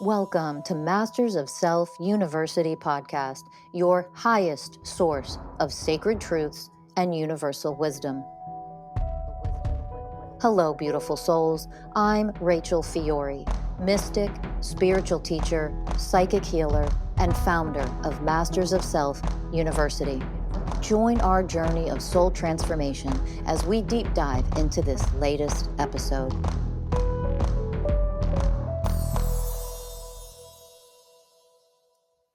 Welcome to Masters of Self University podcast, your highest source of sacred truths and universal wisdom. Hello, beautiful souls. I'm Rachel Fiori, mystic, spiritual teacher, psychic healer, and founder of Masters of Self University. Join our journey of soul transformation as we deep dive into this latest episode.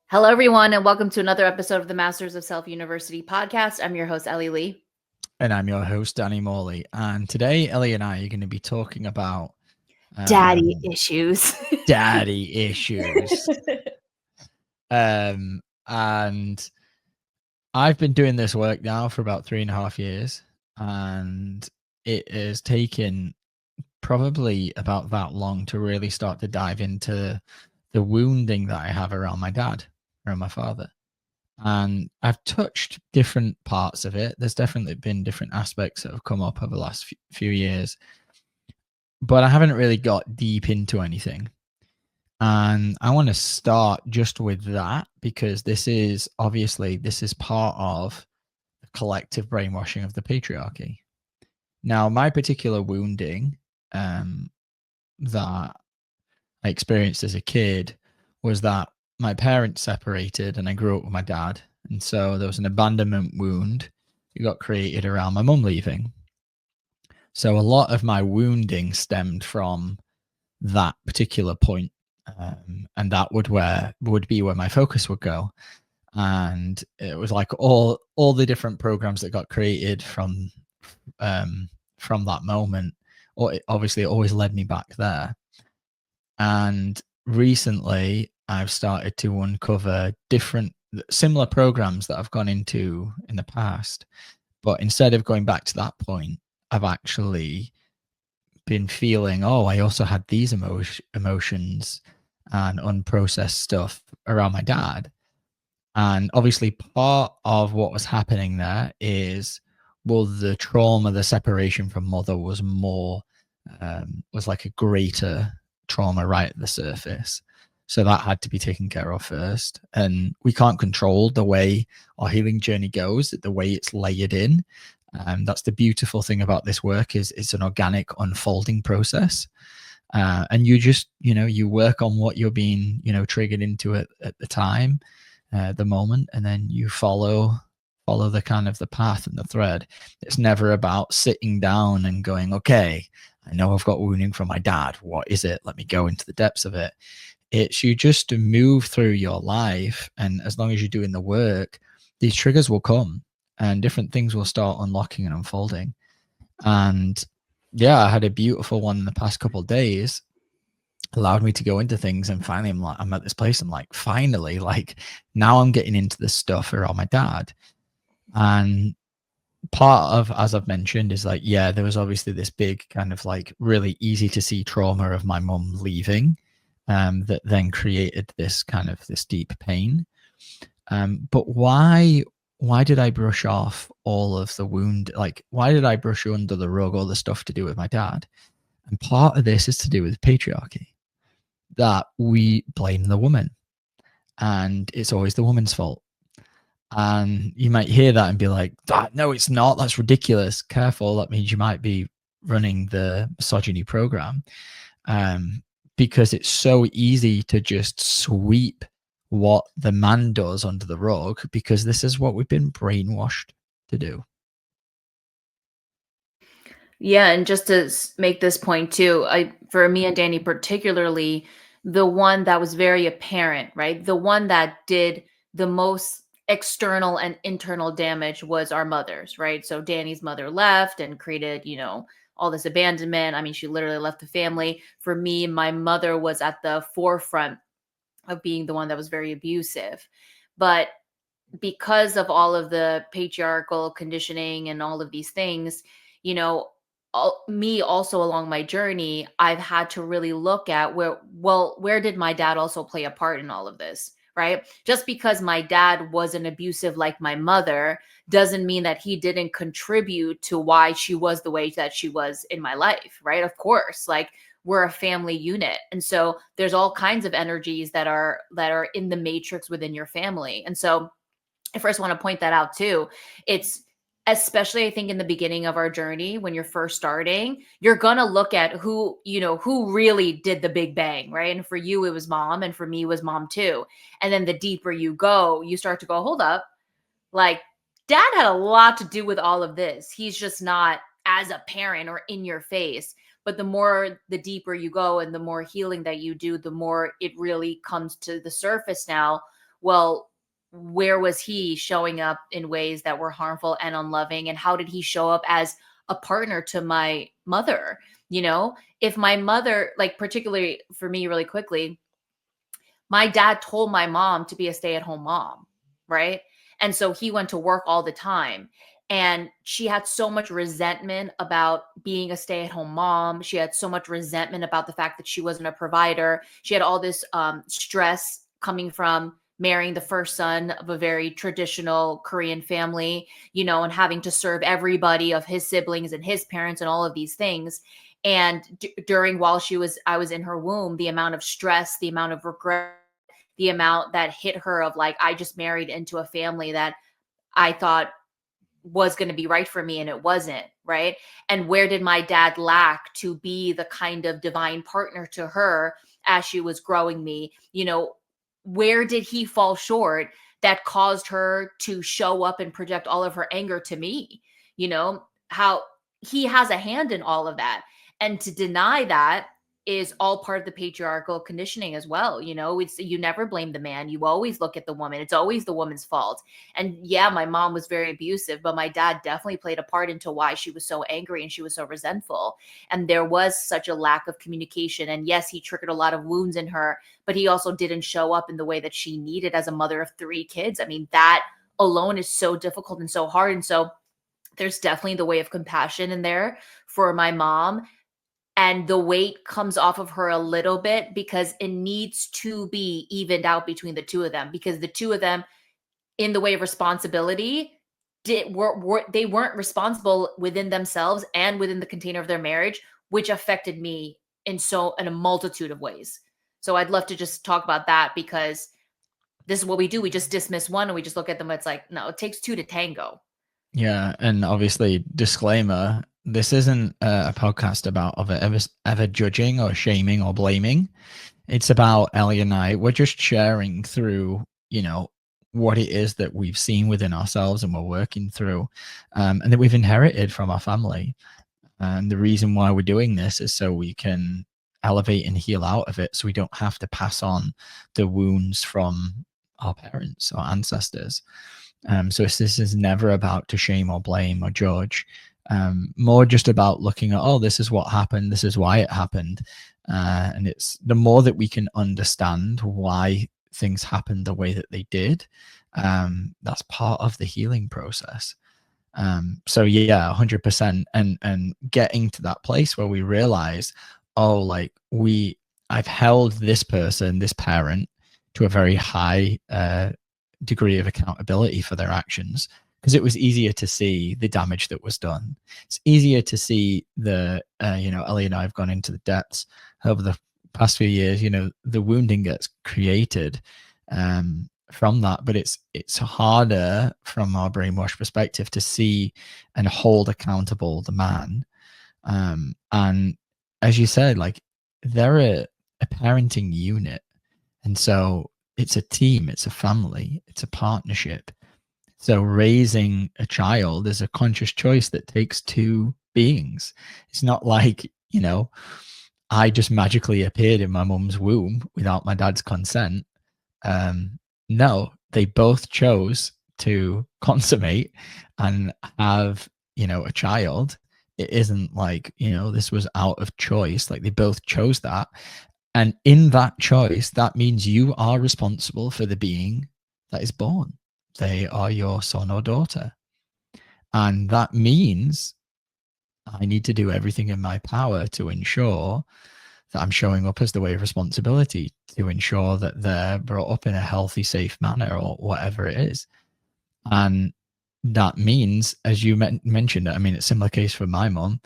Hello, everyone, and welcome to another episode of the Masters of Self University podcast. I'm your host, Ellie Lee. And I'm your host, Danny Morley. And today, Ellie and I are going to be talking about Daddy issues. Daddy issues. And I've been doing this work now for about 3.5 years, and it has taken probably about that long to really start to dive into the wounding that I have around my dad, around my father. And I've touched different parts of it. There's definitely been different aspects that have come up over the last few years, but I haven't really got deep into anything. And I want to start just with that, because this is part of the collective brainwashing of the patriarchy. Now, my particular wounding that I experienced as a kid was that my parents separated and I grew up with my dad. And so there was an abandonment wound that got created around my mum leaving. So a lot of my wounding stemmed from that particular point. And that would be where my focus would go. And it was like all the different programs that got created from that moment, or obviously it always led me back there. And recently I've started to uncover different similar programs that I've gone into in the past, but instead of going back to that point, I've actually been feeling, I also had these emotions and unprocessed stuff around my dad. And obviously part of what was happening there is, the trauma, the separation from mother was like a greater trauma right at the surface. So that had to be taken care of first. And we can't control the way our healing journey goes, the way it's layered in. That's the beautiful thing about this work, is it's an organic unfolding process. And you just, you work on what you're being, triggered into at the time, the moment, and then you follow the kind of the path and the thread. It's never about sitting down and going, okay, I know I've got wounding from my dad. What is it? Let me go into the depths of it. It's you just to move through your life. And as long as you're doing the work, these triggers will come and different things will start unlocking and unfolding. And yeah, I had a beautiful one in the past couple of days, allowed me to go into things. And finally, I'm at this place. I'm like, finally, like now I'm getting into the stuff around my dad. And part of, as I've mentioned, is like, yeah, there was obviously this big kind of like really easy to see trauma of my mum leaving, that then created this deep pain. But why did I brush off all of the wound? Like, why did I brush under the rug all the stuff to do with my dad? And part of this is to do with patriarchy, that we blame the woman and it's always the woman's fault. And you might hear that and be like, no, it's not. That's ridiculous. Careful. That means you might be running the misogyny program. Because it's so easy to just sweep what the man does under the rug, because this is what we've been brainwashed to do. Yeah, and just to make this point too, for me and Danny particularly, the one that was very apparent, right? The one that did the most external and internal damage was our mothers, right? So Danny's mother left and created, all this abandonment. I mean, she literally left the family. For me, my mother was at the forefront of being the one that was very abusive. But because of all of the patriarchal conditioning and all of these things, me also along my journey, I've had to really look at where did my dad also play a part in all of this? Right? Just because my dad wasn't abusive like my mother doesn't mean that he didn't contribute to why she was the way that she was in my life, right? Of course, like we're a family unit. And so there's all kinds of energies that are in the matrix within your family. And so I first want to point that out too. It's especially, I think, in the beginning of our journey, when you're first starting, you're going to look at who, who really did the big bang, right? And for you, it was mom. And for me, it was mom too. And then the deeper you go, you start to go, hold up, like dad had a lot to do with all of this. He's just not as a parent or in your face. But the deeper you go and the more healing that you do, the more it really comes to the surface now. Well, where was he showing up in ways that were harmful and unloving? And how did he show up as a partner to my mother? If my mother, like particularly for me really quickly, my dad told my mom to be a stay-at-home mom, right? And so he went to work all the time. And she had so much resentment about being a stay-at-home mom. She had so much resentment about the fact that she wasn't a provider. She had all this stress coming from marrying the first son of a very traditional Korean family, and having to serve everybody of his siblings and his parents and all of these things. And while I was in her womb, the amount of stress, the amount of regret, the amount that hit her of like, I just married into a family that I thought was going to be right for me and it wasn't, right? And where did my dad lack to be the kind of divine partner to her as she was growing me? Where did he fall short that caused her to show up and project all of her anger to me? How he has a hand in all of that. And to deny that is all part of the patriarchal conditioning as well. It's, you never blame the man. You always look at the woman. It's always the woman's fault. And yeah, my mom was very abusive, but my dad definitely played a part into why she was so angry and she was so resentful. And there was such a lack of communication. And yes, he triggered a lot of wounds in her, but he also didn't show up in the way that she needed as a mother of 3 kids. I mean, that alone is so difficult and so hard. And so there's definitely the way of compassion in there for my mom. And the weight comes off of her a little bit because it needs to be evened out between the two of them, because the two of them, in the way of responsibility, they weren't responsible within themselves and within the container of their marriage, which affected me in a multitude of ways. So I'd love to just talk about that, because this is what we do. We just dismiss one and we just look at them. It's like, no, it takes 2 to tango. Yeah, and obviously, disclaimer: this isn't a podcast about ever judging or shaming or blaming. It's about Ellie and I. We're just sharing through, what it is that we've seen within ourselves and we're working through, and that we've inherited from our family. And the reason why we're doing this is so we can elevate and heal out of it, so we don't have to pass on the wounds from our parents or ancestors. So this is never about to shame or blame or judge, more just about looking at, oh, this is what happened, this is why it happened. And it's the more that we can understand why things happened the way that they did, that's part of the healing process. So yeah, 100%. And getting to that place where we realize, oh, like I've held this person, this parent, to a very high degree of accountability for their actions, because it was easier to see the damage that was done. It's easier to see Ellie and I have gone into the depths over the past few years. The wounding gets created from that, but it's harder from our brainwash perspective to see and hold accountable the man. And as you said, like, they're a parenting unit, and so it's a team, it's a family, it's a partnership. So raising a child is a conscious choice that takes 2 beings. It's not like, I just magically appeared in my mum's womb without my dad's consent. No, they both chose to consummate and have, a child. It isn't like, this was out of choice. Like, they both chose that. And in that choice, that means you are responsible for the being that is born. They are your son or daughter. And that means I need to do everything in my power to ensure that I'm showing up as the way of responsibility, to ensure that they're brought up in a healthy, safe manner, or whatever it is. And that means, as you mentioned, I mean, it's a similar case for my mom.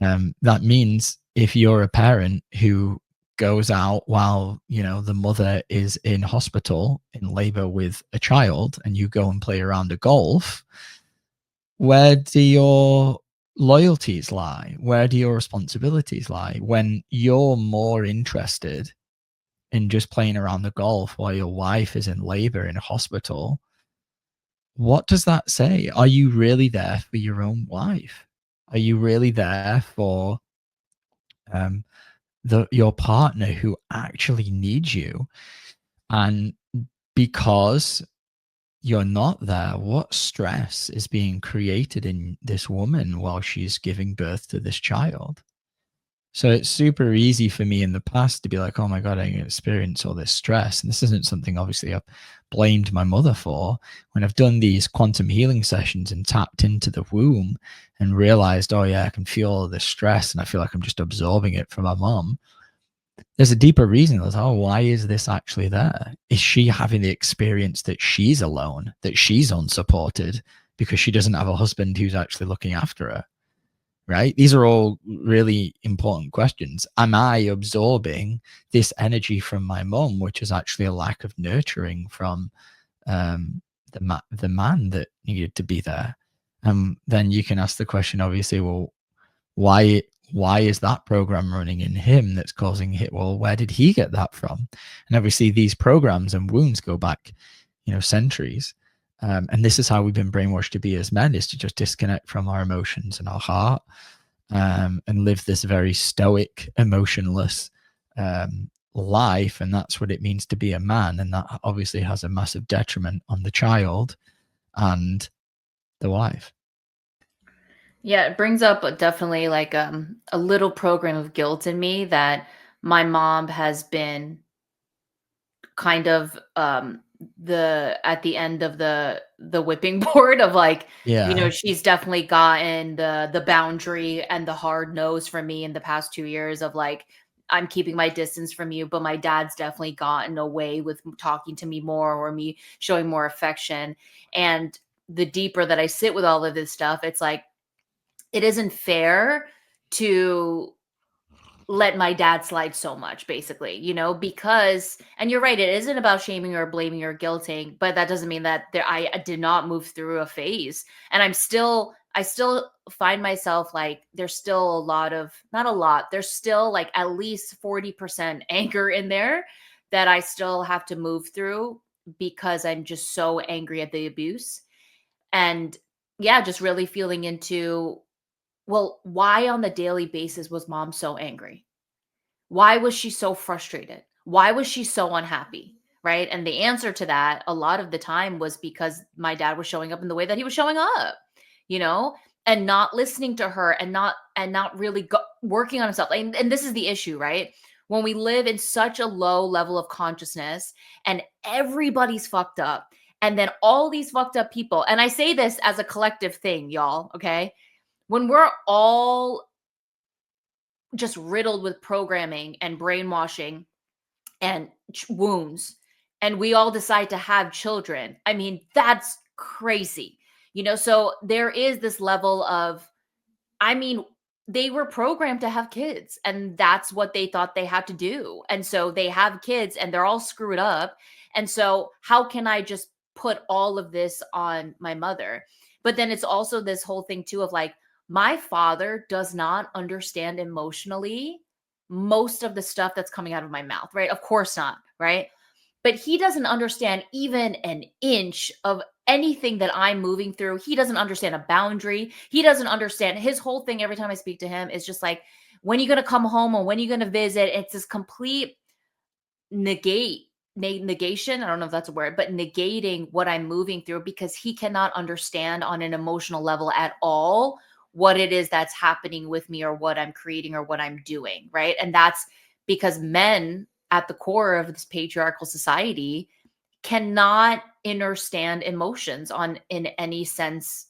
That means if you're a parent who goes out while, you know, the mother is in hospital in labor with a child, and you go and play a round of golf, where do your loyalties lie? Where do your responsibilities lie when you're more interested in just playing around the golf while your wife is in labor in a hospital? What does that say? Are you really there for your own wife? Are you really there for um, your partner who actually needs you? And because you're not there, what stress is being created in this woman while she's giving birth to this child? So it's super easy for me in the past to be like, oh my God, I experience all this stress. And this isn't something obviously I've blamed my mother for. When I've done these quantum healing sessions and tapped into the womb and realized, oh yeah, I can feel all this stress and I feel like I'm just absorbing it from my mom. There's a deeper reason. Like, oh, why is this actually there? Is she having the experience that she's alone, that she's unsupported because she doesn't have a husband who's actually looking after her? Right? These are all really important questions. Am I absorbing this energy from my mom, which is actually a lack of nurturing from the man that needed to be there? Then you can ask the question, obviously, well, why is that program running in him that's causing it? Well, where did he get that from? And obviously, these programs and wounds go back, you know, centuries. And this is how we've been brainwashed to be as men, is to just disconnect from our emotions and our heart, and live this very stoic, emotionless life. And that's what it means to be a man. And that obviously has a massive detriment on the child and the wife. Yeah, it brings up definitely like a little program of guilt in me that my mom has been kind of the at the end of the whipping board of like, you know, Yeah. she's definitely gotten the boundary and the hard nose from me in the past 2 years of like, I'm keeping my distance from you, but my dad's definitely gotten away with talking to me more or me showing more affection. And the deeper that I sit with all of this stuff, it's like it isn't fair to let my dad slide so much, basically, you know, because, and you're right, it isn't about shaming or blaming or guilting, but that doesn't mean that I did not move through a phase. And I still find myself like, there's still a lot of, not a lot, there's still like at least 40% anger in there that I still have to move through because I'm just so angry at the abuse. And yeah, just really feeling into, well, why on the daily basis was mom so angry? Why was she so frustrated? Why was she so unhappy? Right. And the answer to that a lot of the time was because my dad was showing up in the way that he was showing up, you know, and not listening to her and not really working on himself. And this is the issue, right? When we live in such a low level of consciousness and everybody's fucked up, and then all these fucked up people, and I say this as a collective thing, y'all, okay? When we're all just riddled with programming and brainwashing and wounds, and we all decide to have children, I mean, that's crazy, you know? So there is this level of, I mean, they were programmed to have kids and that's what they thought they had to do. And so they have kids and they're all screwed up. And so how can I just put all of this on my mother? But then it's also this whole thing too of like, my father does not understand emotionally most of the stuff that's coming out of my mouth, right? Of course not, right? But he doesn't understand even an inch of anything that I'm moving through. He doesn't understand a boundary. He doesn't understand, his whole thing every time I speak to him is just like, when are you going to come home and when are you going to visit? It's this complete negation. I don't know if that's a word, but negating what I'm moving through because he cannot understand on an emotional level at all what it is that's happening with me or what I'm creating or what I'm doing. Right. And that's because men at the core of this patriarchal society cannot understand emotions on in any sense,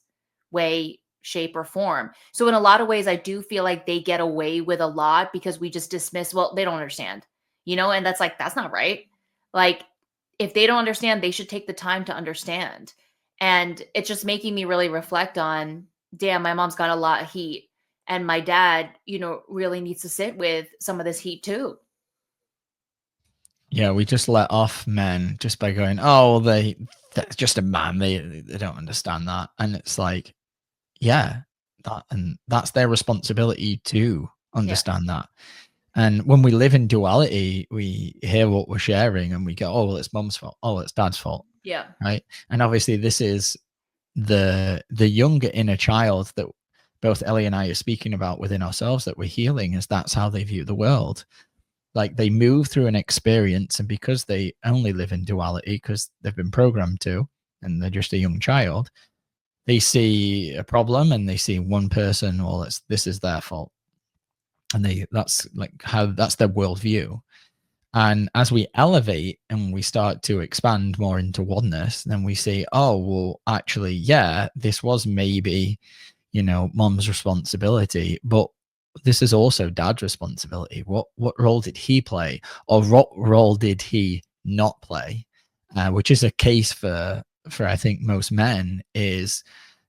way, shape, or form. So in a lot of ways, I do feel like they get away with a lot because we just dismiss, well, they don't understand, you know, and that's like, that's not right. Like, if they don't understand, they should take the time to understand. And it's just making me really reflect on, damn, my mom's got a lot of heat. And my dad, really needs to sit with some of this heat too. Yeah, we just let off men just by going, oh, that's just a man. They don't understand that. And it's like, yeah, that's their responsibility to understand that. And when we live in duality, we hear what we're sharing and we go, oh, well, it's mom's fault. Oh, it's dad's fault. Yeah. Right. And obviously this is the younger inner child that both Ellie and I are speaking about within ourselves that we're healing, is that's how they view the world. Like they move through an experience, and because they only live in duality because they've been programmed to, and they're just a young child, they see a problem and they see one person, well, this is their fault. And that's their worldview. And as we elevate and we start to expand more into oneness, then we see, oh, well, actually, yeah, this was maybe, mom's responsibility, but this is also dad's responsibility. What role did he play, or what role did he not play? Which is a case for I think most men, is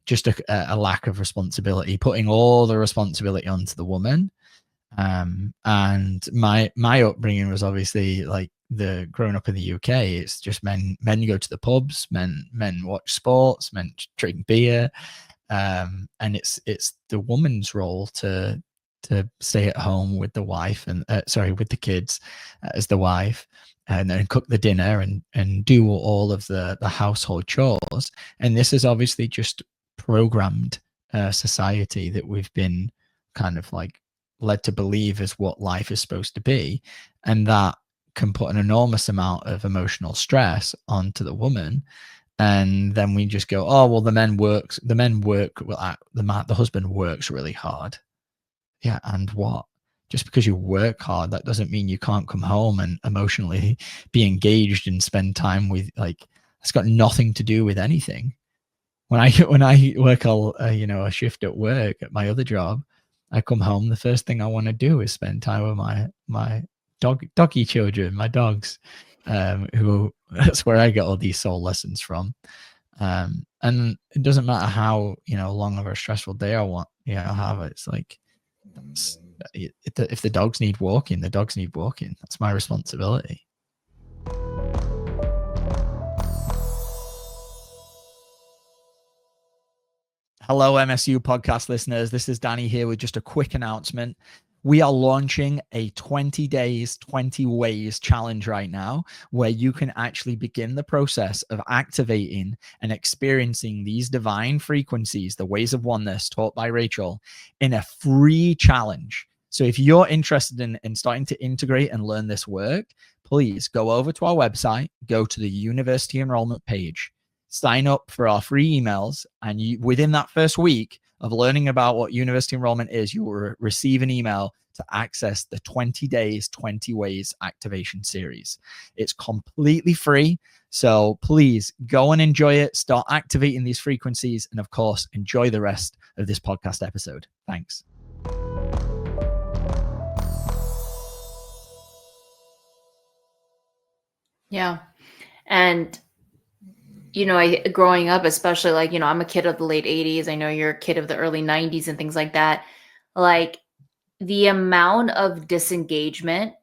just a lack of responsibility, putting all the responsibility onto the woman. And my upbringing was obviously like the growing up in the UK. It's just men go to the pubs, men watch sports, men drink beer, and it's the woman's role to stay at home with the wife and with the kids as the wife, and then cook the dinner and do all of the household chores. And this is obviously just programmed society that we've been kind of like led to believe is what life is supposed to be, and that can put an enormous amount of emotional stress onto the woman. And then we just go, oh, well, the husband works really hard. Yeah, and what? Just because you work hard, that doesn't mean you can't come home and emotionally be engaged and spend time with, like, it's got nothing to do with anything. When I work a shift at work at my other job, I come home, the first thing I want to do is spend time with my doggy children, my dogs, who that's where I get all these soul lessons from. And it doesn't matter how long of a stressful day I have. It's like, if the dogs need walking, the dogs need walking. That's my responsibility. Hello, MSU podcast listeners. This is Danny here with just a quick announcement. We are launching a 20 days, 20 ways challenge right now, where you can actually begin the process of activating and experiencing these divine frequencies, the ways of oneness taught by Rachel, in a free challenge. So if you're interested in starting to integrate and learn this work, please go over to our website, go to the university enrollment page, sign up for our free emails, and within that first week of learning about what university enrollment is, you will receive an email to access the 20 days, 20 ways activation series. It's completely free. So please go and enjoy it. Start activating these frequencies. And of course, enjoy the rest of this podcast episode. Thanks. Yeah. And growing up, especially I'm a kid of the late 80s. I know you're a kid of the early 90s and things like that. Like the amount of disengagement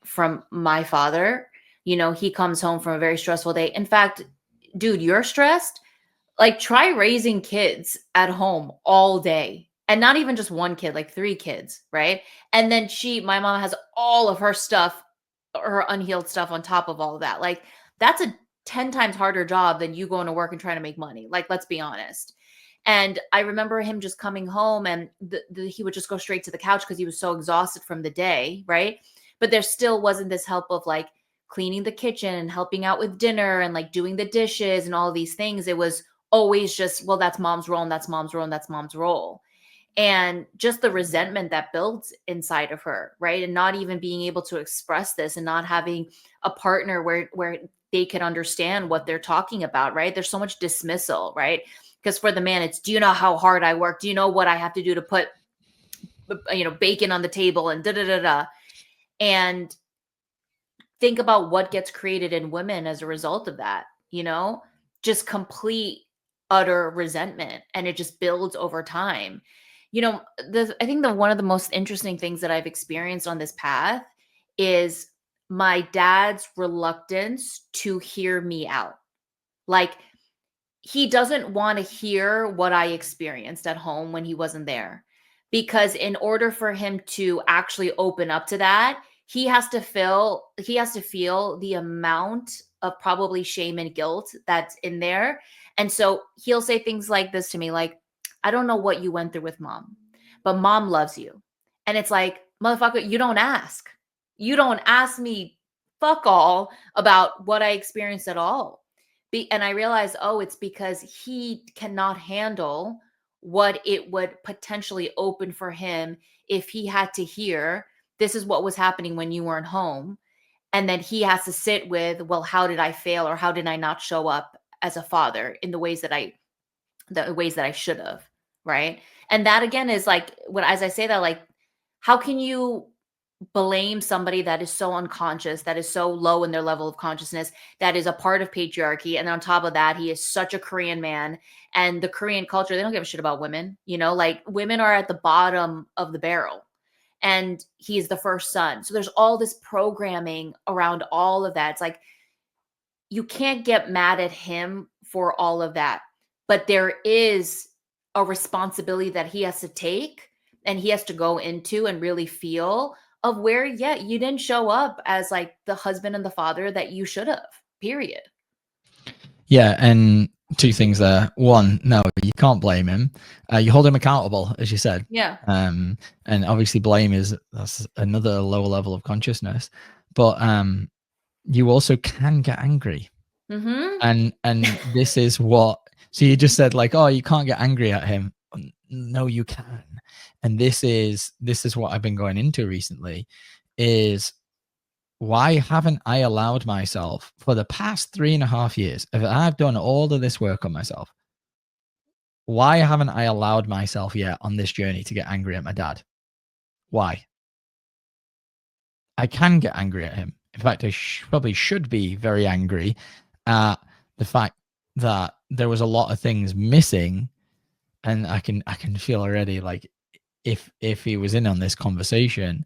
from my father, he comes home from a very stressful day. In fact, dude, you're stressed. Like try raising kids at home all day, and not even just one kid, like 3 kids. Right. And then my mom has all of her stuff, her unhealed stuff on top of all of that. Like that's a 10 times harder job than you going to work and trying to make money. Like, let's be honest. And I remember him just coming home and he would just go straight to the couch because he was so exhausted from the day. Right. But there still wasn't this help of like cleaning the kitchen and helping out with dinner and like doing the dishes and all these things. It was always just, well, that's mom's role and that's mom's role and that's mom's role. And just the resentment that builds inside of her, right? And not even being able to express this and not having a partner where they can understand what they're talking about, right? There's so much dismissal, right? Because for the man, it's, do you know how hard I work? Do you know what I have to do to put, bacon on the table and da-da-da-da? And think about what gets created in women as a result of that, just complete, utter resentment. And it just builds over time. You know, I think one of the most interesting things that I've experienced on this path is my dad's reluctance to hear me out. Like, he doesn't want to hear what I experienced at home when he wasn't there. Because in order for him to actually open up to that, he has to feel the amount of probably shame and guilt that's in there. And so he'll say things like this to me, like, I don't know what you went through with mom, but mom loves you. And it's like, motherfucker, you don't ask. You don't ask me fuck all about what I experienced at all. And I realized, oh, it's because he cannot handle what it would potentially open for him if he had to hear this is what was happening when you weren't home. And then he has to sit with, well, how did I fail, or how did I not show up as a father in the ways that I should have, right? And that again is like, when as I say that, like, how can you blame somebody that is so unconscious, that is so low in their level of consciousness, that is a part of patriarchy, and on top of that, he is such a Korean man, and the Korean culture, they don't give a shit about women, like, women are at the bottom of the barrel, and he's the first son. So there's all this programming around all of that. It's like, you can't get mad at him for all of that, but there is a responsibility that he has to take, and he has to go into and really feel of where, yeah, you didn't show up as like the husband and the father that you should have, period. Yeah, and two things there. One, no, you can't blame him. You hold him accountable, as you said. Yeah. And obviously blame that's another lower level of consciousness. But you also can get angry. Mm-hmm. And this is what, so you just said like, oh, you can't get angry at him. No, you can. And this is what I've been going into recently, is why haven't I allowed myself for the past 3.5 years, if I've done all of this work on myself, why haven't I allowed myself yet on this journey to get angry at my dad? Why? I can get angry at him. In fact, I probably should be very angry at the fact that there was a lot of things missing, and I can feel already like if he was in on this conversation,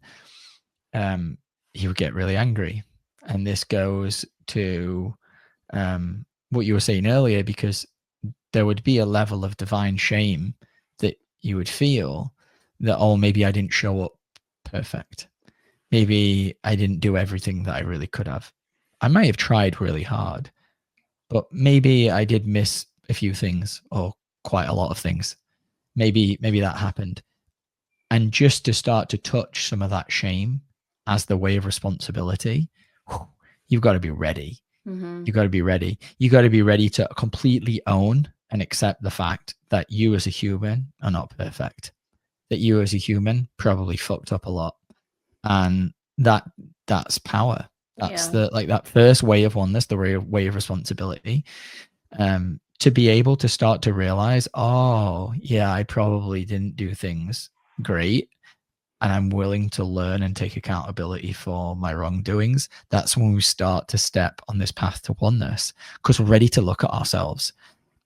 he would get really angry. And this goes to what you were saying earlier, because there would be a level of divine shame that you would feel that, oh, maybe I didn't show up perfect. Maybe I didn't do everything that I really could have. I might have tried really hard, but maybe I did miss a few things, or quite a lot of things. Maybe that happened. And just to start to touch some of that shame as the way of responsibility, you've got to be ready. Mm-hmm. You've got to be ready. You got to be ready to completely own and accept the fact that you as a human are not perfect, that you as a human probably fucked up a lot. And that's power. That's that first way of oneness, the way of responsibility. To be able to start to realize, oh yeah, I probably didn't do things great, and I'm willing to learn and take accountability for my wrongdoings. That's when we start to step on this path to oneness, because we're ready to look at ourselves.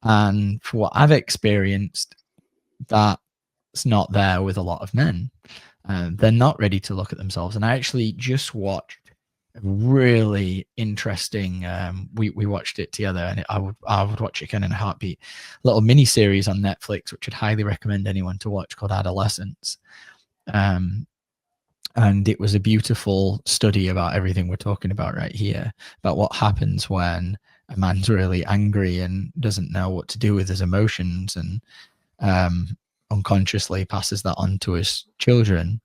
And for what I've experienced, that's not there with a lot of men. They're not ready to look at themselves. And I actually just watched a really interesting, we watched it together, and I would watch it again in a heartbeat, little mini series on Netflix, which I'd highly recommend anyone to watch, called Adolescence. And it was a beautiful study about everything we're talking about right here, about what happens when a man's really angry and doesn't know what to do with his emotions, and unconsciously passes that on to his children.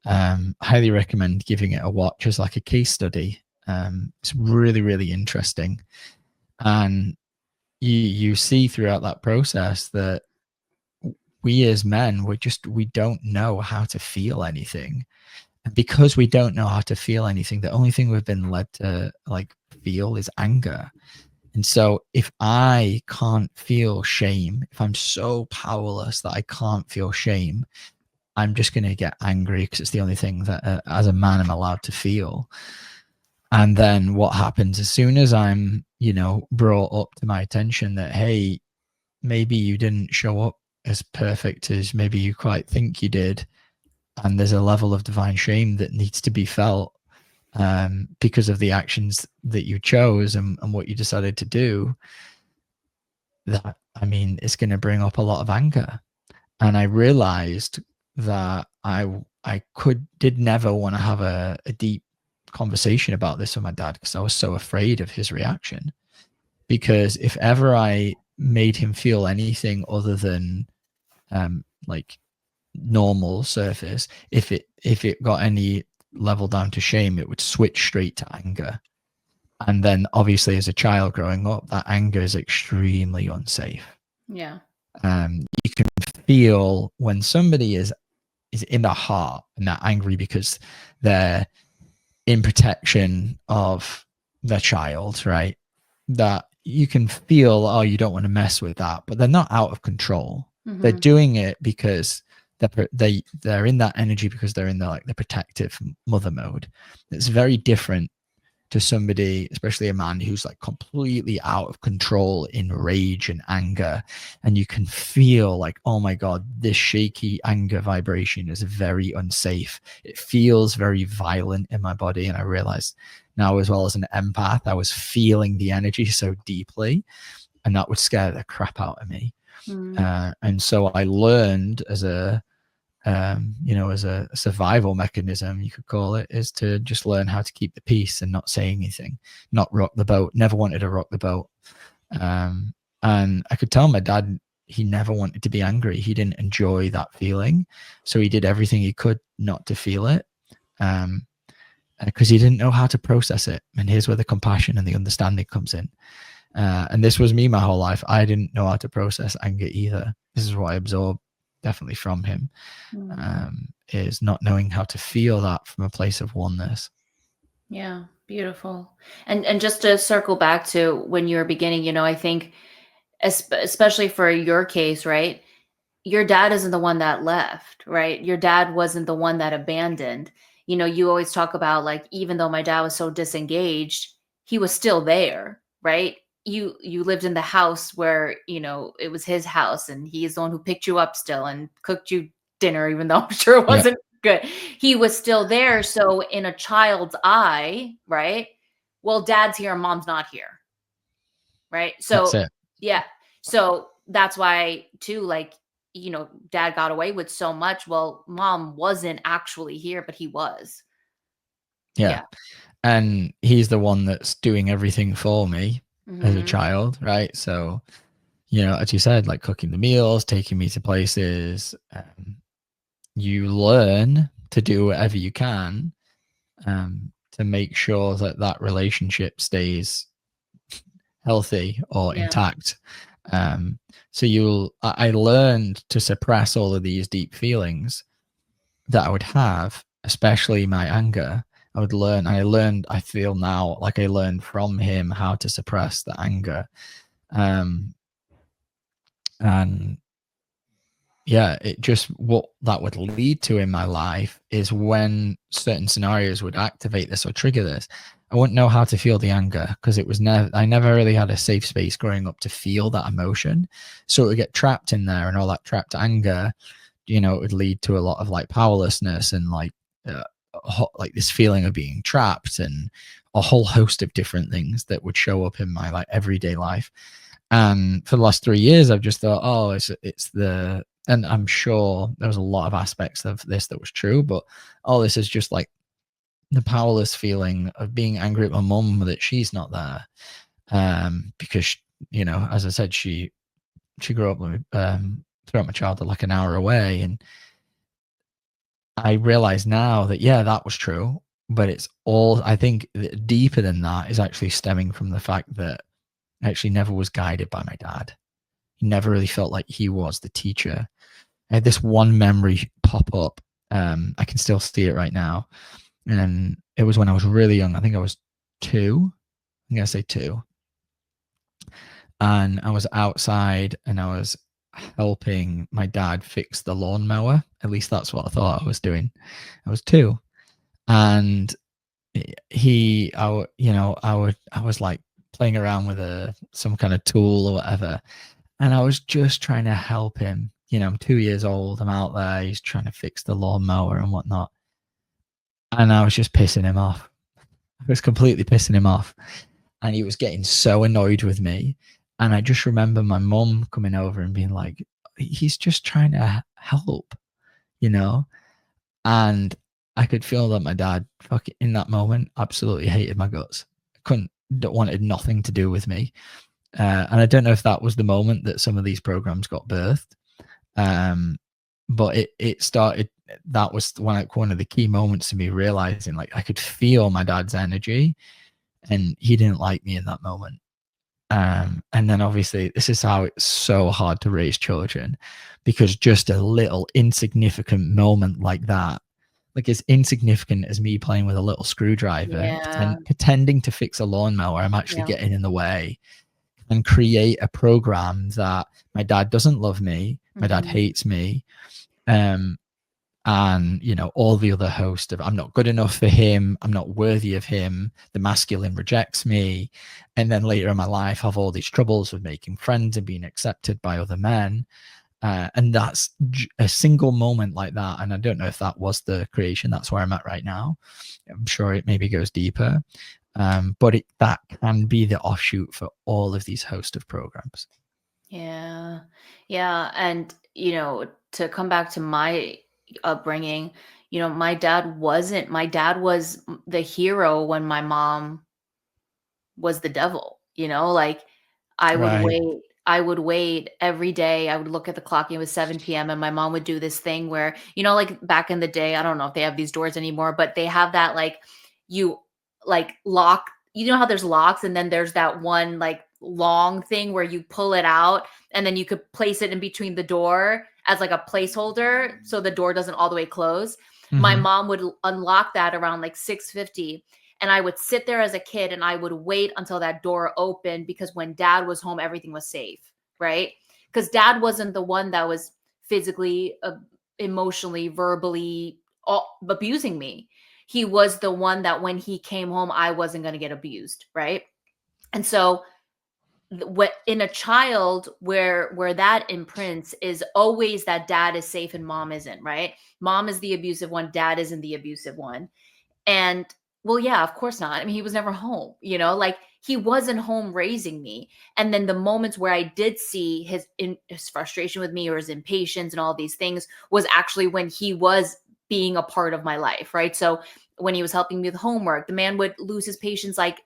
Highly recommend giving it a watch as like a case study. It's really, really interesting. And you see throughout that process that we as men, we don't know how to feel anything. And because we don't know how to feel anything, the only thing we've been led to like feel is anger. And so if I can't feel shame, if I'm so powerless that I can't feel shame, I'm just going to get angry, because it's the only thing that as a man I'm allowed to feel. And then what happens as soon as I'm, brought up to my attention that, hey, maybe you didn't show up as perfect as maybe you quite think you did, and there's a level of divine shame that needs to be felt because of the actions that you chose and what you decided to do. That, I mean, it's going to bring up a lot of anger. And I realized that I did never want to have a deep conversation about this with my dad, because I was so afraid of his reaction. Because if ever I made him feel anything other than like normal surface, if it got any level down to shame, it would switch straight to anger. And then obviously as a child growing up, that anger is extremely unsafe. Yeah. You can feel when somebody is in their heart and they're angry because they're in protection of their child, right? That you can feel, oh, you don't want to mess with that, but they're not out of control. Mm-hmm. They're doing it because they're in that energy, because they're in the protective mother mode. It's very different to somebody, especially a man, who's like completely out of control in rage and anger, and you can feel like, oh my god, this shaky anger vibration is very unsafe. It feels very violent in my body. And I realized now, as well as an empath, I was feeling the energy so deeply, and that would scare the crap out of me. And so I learned as a as a survival mechanism, you could call it, is to just learn how to keep the peace and not say anything, not rock the boat. Never wanted to rock the boat. And I could tell my dad, he never wanted to be angry. He didn't enjoy that feeling. So he did everything he could not to feel it, because he didn't know how to process it. And here's where the compassion and the understanding comes in. And this was me my whole life. I didn't know how to process anger either. This is what I absorbed definitely from him, is not knowing how to feel that from a place of oneness. Yeah, beautiful. And just to circle back to when you were beginning, I think especially for your case, right? Your dad isn't the one that left, right? Your dad wasn't the one that abandoned. You always talk about, like, even though my dad was so disengaged, he was still there, right? You lived in the house where, it was his house, and he's the one who picked you up still and cooked you dinner, even though I'm sure it wasn't good. He was still there. So in a child's eye, right? Well, dad's here and mom's not here. Right. So That's it. yeah. So that's why too, like, dad got away with so much. Well, mom wasn't actually here, but he was. Yeah. And he's the one that's doing everything for me as a child, right? So, as you said, like cooking the meals, taking me to places, you learn to do whatever you can to make sure that relationship stays healthy or intact. So I learned to suppress all of these deep feelings that I would have, especially my anger. I feel now like I learned from him how to suppress the anger. And yeah, it just, what that would lead to in my life is when certain scenarios would activate this or trigger this, I wouldn't know how to feel the anger, because I never really had a safe space growing up to feel that emotion. So it would get trapped in there, and all that trapped anger, it would lead to a lot of like powerlessness and like this feeling of being trapped, and a whole host of different things that would show up in my like everyday life. And for the last 3 years, I've just thought, oh, and I'm sure there was a lot of aspects of this that was true, but this is just like the powerless feeling of being angry at my mum that she's not there. Because, as I said, she grew up with, throughout my childhood, like an hour away. And I realize now that, that was true, but it's all, I think deeper than that is actually stemming from the fact that I actually never was guided by my dad. He never really felt like he was the teacher. I had this one memory pop up. I can still see it right now. And it was when I was really young. I think I was 2. I'm going to say 2. And I was outside and I was helping my dad fix the lawnmower. At least that's what I thought I was doing. I was 2. And I was like playing around with some kind of tool or whatever. And I was just trying to help him. I'm 2 years old. I'm out there. He's trying to fix the lawnmower and whatnot. And I was just pissing him off. I was completely pissing him off. And he was getting so annoyed with me. And I just remember my mum coming over and being like, he's just trying to help, And I could feel that my dad, in that moment, absolutely hated my guts. Wanted nothing to do with me. And I don't know if that was the moment that some of these programs got birthed. But it started, that was one of the key moments to me realizing, like, I could feel my dad's energy and he didn't like me in that moment. And then obviously this is how it's so hard to raise children, because just a little insignificant moment like that, like as insignificant as me playing with a little screwdriver, pretending to fix a lawnmower, I'm actually getting in the way, and create a program that my dad doesn't love me, my dad hates me, and all the other host of, I'm not good enough for him, I'm not worthy of him, the masculine rejects me, and then later in my life have all these troubles with making friends and being accepted by other men. And that's a single moment like that. And I don't know if that was the creation. That's where I'm at right now. I'm sure it maybe goes deeper. But that can be the offshoot for all of these host of programs. Yeah. Yeah. And, to come back to my upbringing, my dad was the hero when my mom was the devil, like I would wait every day. I would look at the clock. It was 7 p.m. and my mom would do this thing where, like back in the day, I don't know if they have these doors anymore, but they have that, like, you like lock, how there's locks and then there's that one like long thing where you pull it out and then you could place it in between the door as like a placeholder so the door doesn't all the way close. My mom would unlock that around like 6:50. And I would sit there as a kid and I would wait until that door opened, because when dad was home, everything was safe, right? Because dad wasn't the one that was physically, emotionally, verbally abusing me. He was the one that when he came home, I wasn't going to get abused, right? And so what in a child where that imprints is always that dad is safe and mom isn't, right? Mom is the abusive one, dad isn't the abusive one. And well, yeah, of course not. I mean, he was never home, like he wasn't home raising me. And then the moments where I did see his frustration with me or his impatience and all these things was actually when he was being a part of my life, right? So when he was helping me with homework, the man would lose his patience like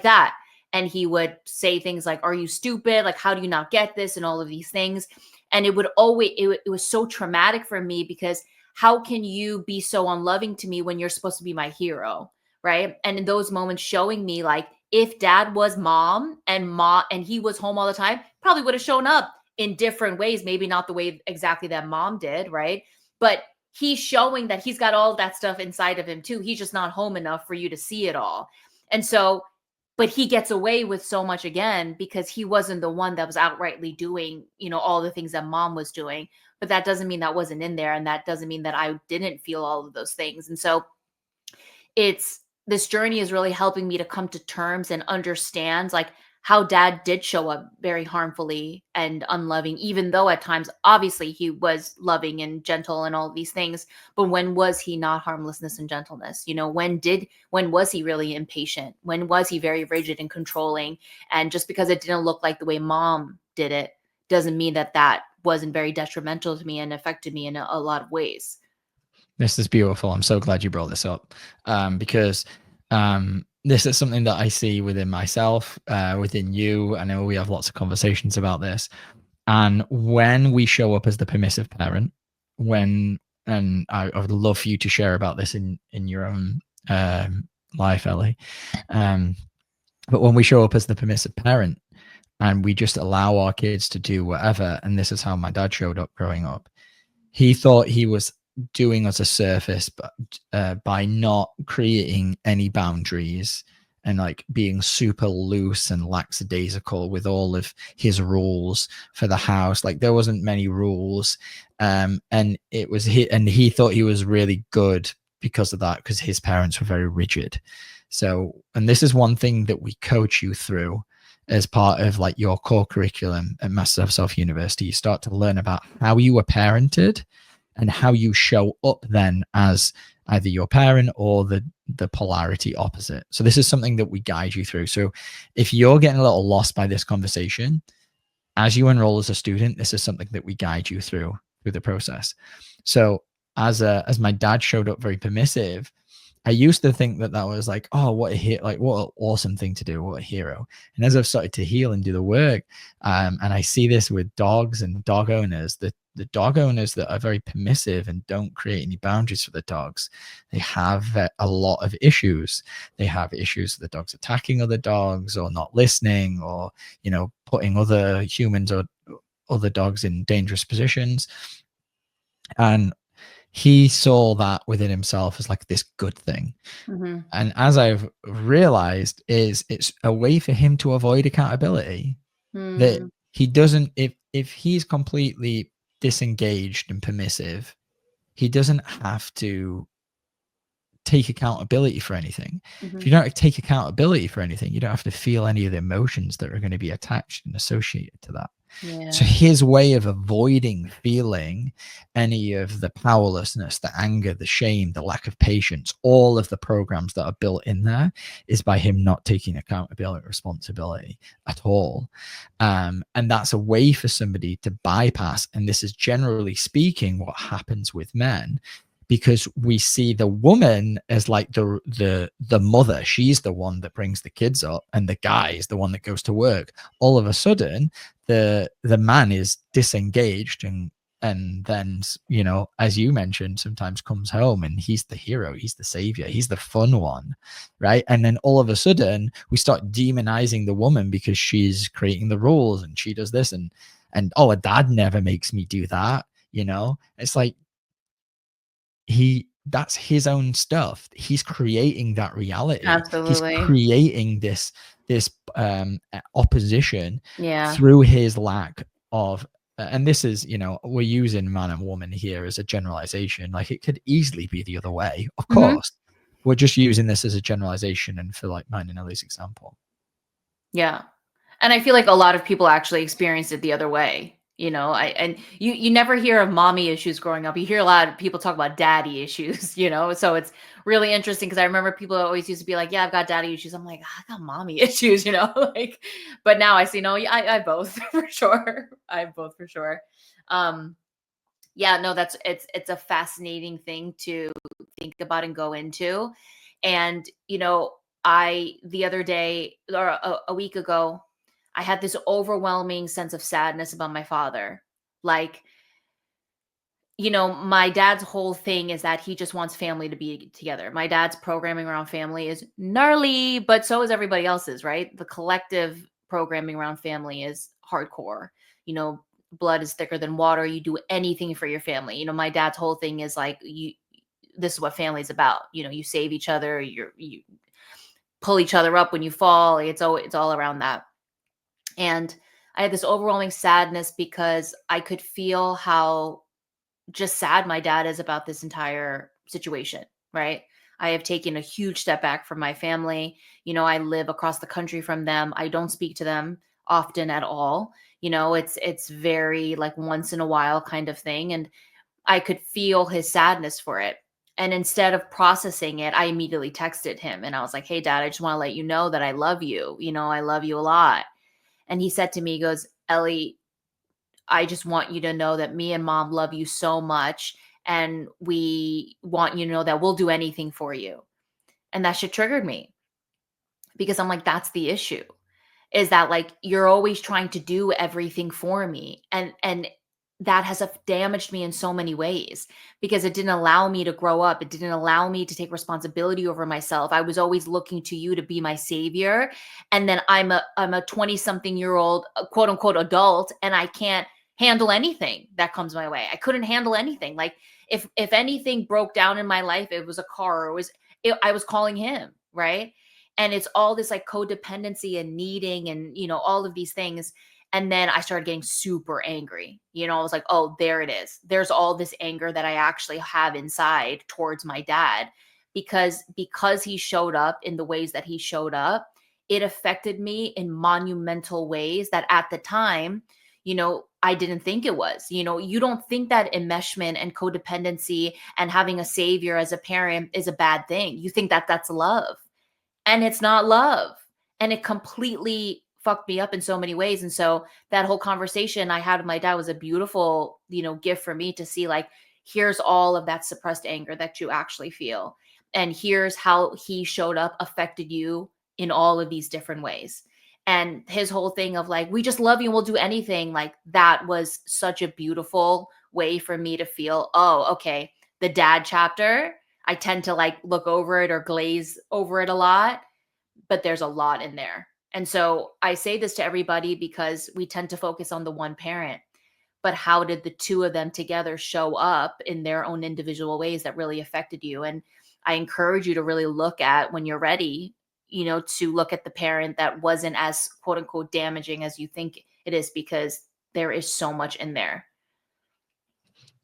that. And he would say things like, "Are you stupid? Like, how do you not get this?" And all of these things. And it would always, it was so traumatic for me, because how can you be so unloving to me when you're supposed to be my hero? Right. And in those moments showing me, like, if dad was mom and he was home all the time, probably would have shown up in different ways, maybe not the way exactly that mom did. Right. But he's showing that he's got all that stuff inside of him too. He's just not home enough for you to see it all. And so, but he gets away with so much again, because he wasn't the one that was outrightly doing, all the things that mom was doing. But that doesn't mean that wasn't in there. And that doesn't mean that I didn't feel all of those things. And so this journey is really helping me to come to terms and understand, like, how dad did show up very harmfully and unloving, even though at times, obviously, he was loving and gentle and all of these things. But when was he not harmlessness and gentleness? When was he really impatient? When was he very rigid and controlling? And just because it didn't look like the way mom did it doesn't mean that wasn't very detrimental to me and affected me in a lot of ways. This is beautiful. I'm so glad you brought this up, because this is something that I see within myself, within you. I know we have lots of conversations about this. And when we show up as the permissive parent, and I would love for you to share about this in your own life, Ellie. But when we show up as the permissive parent and we just allow our kids to do whatever, and this is how my dad showed up growing up, he thought he was doing us a service, but by not creating any boundaries and like being super loose and lackadaisical with all of his rules for the house. Like there wasn't many rules, and he thought he was really good because of that, because his parents were very rigid. So, and this is one thing that we coach you through, as part of like your core curriculum at Masters of Self University. You start to learn about how you were parented and how you show up then as either your parent or the polarity opposite. So this is something that we guide you through. So if you're getting a little lost by this conversation, as you enroll as a student, this is something that we guide you through the process. So as my dad showed up very permissive, I used to think that was like, oh, what an awesome thing to do, what a hero. And as I've started to heal and do the work, and I see this with dogs and dog owners, the dog owners that are very permissive and don't create any boundaries for the dogs, they have a lot of issues. They have issues with the dogs attacking other dogs or not listening, or, you know, putting other humans or other dogs in dangerous positions. And he saw that within himself as like this good thing. Mm-hmm. And as I've realized, is it's a way for him to avoid accountability. That he doesn't, if he's completely disengaged and permissive, he doesn't have to take accountability for anything. If you don't take accountability for anything, you don't have to feel any of the emotions that are going to be attached and associated to that. Yeah. So his way of avoiding feeling any of the powerlessness, the anger, the shame, the lack of patience, all of the programs that are built in there, is by him not taking accountability, responsibility at all. And that's a way for somebody to bypass. And this is generally speaking what happens with men, because we see the woman as like the mother. She's the one that brings the kids up, and the guy is the one that goes to work. All of a sudden, the man is disengaged, and then, you know, as you mentioned, sometimes comes home and he's the hero, he's the savior, he's the fun one, right? And then all of a sudden we start demonizing the woman because she's creating the rules and she does this, and oh, a dad never makes me do that, you know. It's like, that's his own stuff. He's creating that reality. Absolutely. He's creating this opposition Yeah. through his lack of, and this is, you know, we're using man and woman here as a generalization. Like, it could easily be the other way, of course. We're just using this as a generalization, and for like mine and Ellie's example. Yeah. And I feel like a lot of people actually experienced it the other way. You know, and you never hear of mommy issues growing up. You hear a lot of people talk about daddy issues, you know? So it's really interesting, because I remember people always used to be like, yeah, I've got daddy issues. I'm like, I got mommy issues, you know? Like, but now I see, no, I both for sure. I have both for sure. Yeah, no, it's a fascinating thing to think about and go into. And, you know, the other day, or a week ago, I had this overwhelming sense of sadness about my father. Like, you know, my dad's whole thing is that he just wants family to be together. My dad's programming around family is gnarly, but so is everybody else's, right? The collective programming around family is hardcore. You know, blood is thicker than water. You do anything for your family. You know, my dad's whole thing is like, this is what family's about. You know, you save each other, you pull each other up when you fall. It's all around that. And I had this overwhelming sadness because I could feel how just sad my dad is about this entire situation, right? I have taken a huge step back from my family. You know, I live across the country from them. I don't speak to them often at all. You know, it's very like once in a while kind of thing. And I could feel his sadness for it. And instead of processing it, I immediately texted him and I was like, hey, Dad, I just want to let you know that I love you. You know, I love you a lot. And he said to me, he goes, Ellie, I just want you to know that me and Mom love you so much. And we want you to know that we'll do anything for you. And that shit triggered me, because I'm like, that's the issue, is that like, you're always trying to do everything for me. And that has damaged me in so many ways, because it didn't allow me to grow up. It didn't allow me to take responsibility over myself. I was always looking to you to be my savior. And then I'm a 20-something-year-old, quote unquote, adult, and I can't handle anything that comes my way. I couldn't handle anything. Like, if anything broke down in my life, it was a car, or I was calling him, right? And it's all this like codependency and needing and, you know, all of these things. And then I started getting super angry. You know, I was like, oh, there it is. There's all this anger that I actually have inside towards my dad, because he showed up in the ways that he showed up. it affected me in monumental ways that at the time, I didn't think it was. You don't think that enmeshment and codependency and having a savior as a parent is a bad thing. You think that that's love, and it's not love. And it completely fucked me up in so many ways. And so that whole conversation I had with my dad was a beautiful, gift for me to see, like, here's all of that suppressed anger that you actually feel. And here's how he showed up, affected you in all of these different ways. And his whole thing of like, we just love you and we'll do anything. Like, that was such a beautiful way for me to feel, oh, okay, the dad chapter, I tend to like look over it or glaze over it a lot, but there's a lot in there. And so I say this to everybody because we tend to focus on the one parent, but how did the two of them together show up in their own individual ways that really affected you? And I encourage you to really look at, when you're ready, to look at the parent that wasn't as quote unquote damaging as you think it is, because there is so much in there.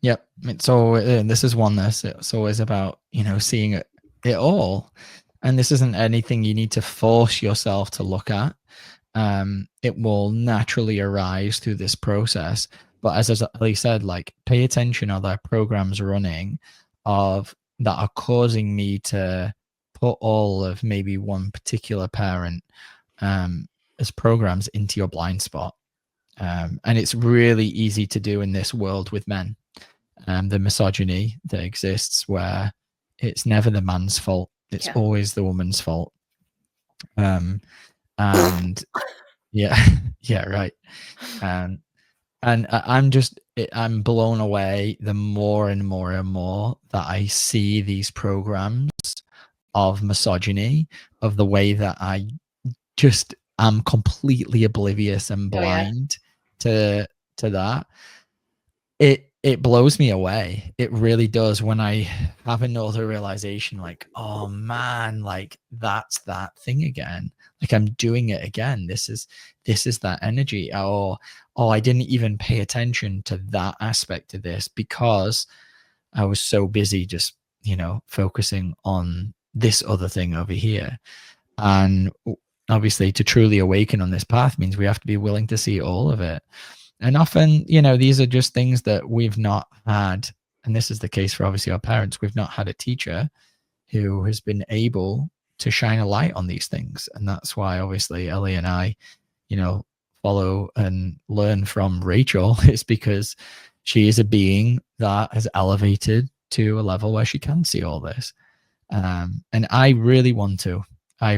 Yep. So this is oneness. It's always about, seeing it all. And this isn't anything you need to force yourself to look at. It will naturally arise through this process. But as Ellie said, like, pay attention. Are there programs running that are causing me to put all of maybe one particular parent as programs into your blind spot? And it's really easy to do in this world with men. The misogyny that exists, where it's never the man's fault, it's always the woman's fault. And yeah, right. And I'm blown away the more and more and more that I see these programs of misogyny, of the way that I just am completely oblivious and blind to that. It blows me away. It really does, when I have another realization, like, oh man, like, that's that thing again. Like, I'm doing it again. This is that energy. Oh, I didn't even pay attention to that aspect of this because I was so busy just, focusing on this other thing over here. And obviously, to truly awaken on this path means we have to be willing to see all of it. And often, these are just things that we've not had. And this is the case for obviously our parents. We've not had a teacher who has been able to shine a light on these things. And that's why obviously Ellie and I, follow and learn from Rachel, is because she is a being that has elevated to a level where she can see all this. And I really want to. I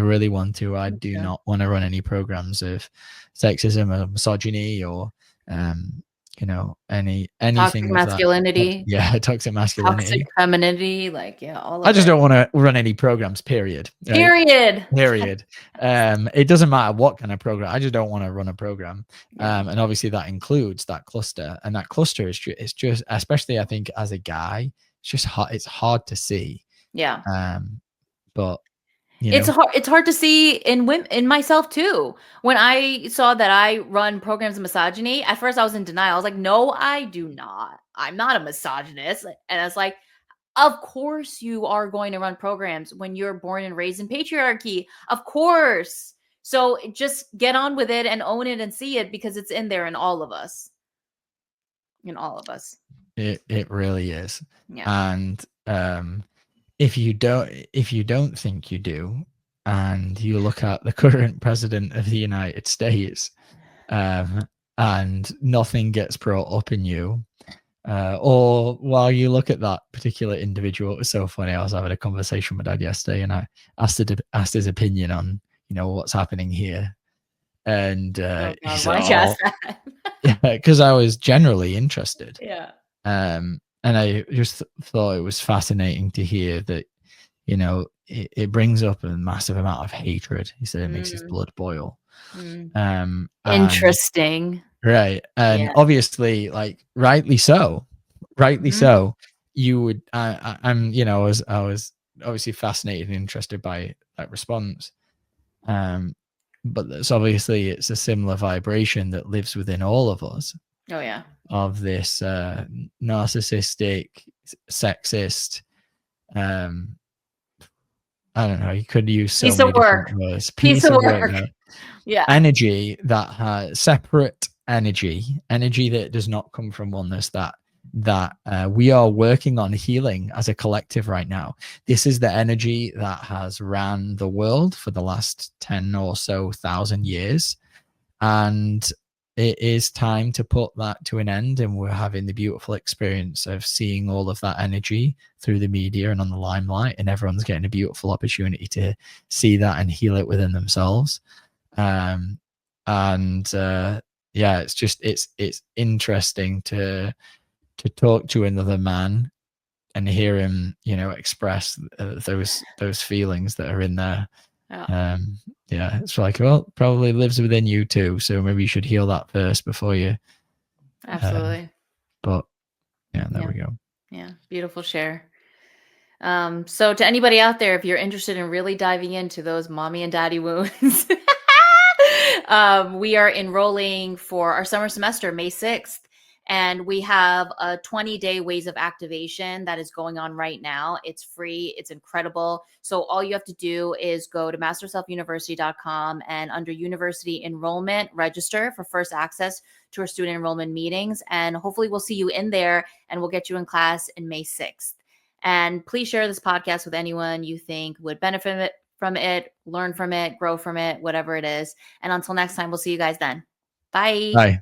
do not want to run any programs of sexism or misogyny or anything toxic masculinity. Toxic masculinity, toxic femininity, like, all of I just don't want to run any programs, period. Period. It doesn't matter what kind of program. I just don't want to run a program. And obviously that includes that cluster, and that cluster is just, especially I think as a guy, it's hard to see. But it's hard to see in women, in myself too. When I saw that I run programs of misogyny, at first I was in denial. I was like, no, I do not. I'm not a misogynist. And it's like, of course you are going to run programs when you're born and raised in patriarchy. Of course. So just get on with it and own it and see it, because it's in there in all of us. In all of us. It really is. And if you don't think you do, and you look at the current president of the United States, and nothing gets brought up in you, or while you look at that particular individual, it was so funny. I was having a conversation with Dad yesterday, and I asked his opinion on what's happening here, and he said, because I was generally interested. And I just thought it was fascinating to hear that, it brings up a massive amount of hatred. He said it makes his blood boil. Interesting. Right. And obviously, like, rightly so. You would, I was obviously fascinated and interested by that response. But it's a similar vibration that lives within all of us. Of this narcissistic, sexist, I don't know, you could use so Piece many of work. different words. Piece of work. There. Yeah. Energy that has separate energy that does not come from oneness, that we are working on healing as a collective right now. This is the energy that has ran the world for the last 10 or so thousand years. And it is time to put that to an end. And we're having the beautiful experience of seeing all of that energy through the media and on the limelight, and everyone's getting a beautiful opportunity to see that and heal it within themselves. Yeah, it's just it's interesting to talk to another man and hear him, you know, express those feelings that are in there. Yeah, it's like, well, probably lives within you too, so maybe you should heal that first before you. Absolutely. But yeah, there we go. Yeah, beautiful share. So to anybody out there, if you're interested in really diving into those mommy and daddy wounds, we are enrolling for our summer semester, May 6th. And we have a 20-day ways of activation that is going on right now. It's free. It's incredible. So all you have to do is go to masterselfuniversity.com and under university enrollment, register for first access to our student enrollment meetings. And hopefully we'll see you in there and we'll get you in class in May 6th. And please share this podcast with anyone you think would benefit from it, learn from it, grow from it, whatever it is. And until next time, we'll see you guys then. Bye. Bye.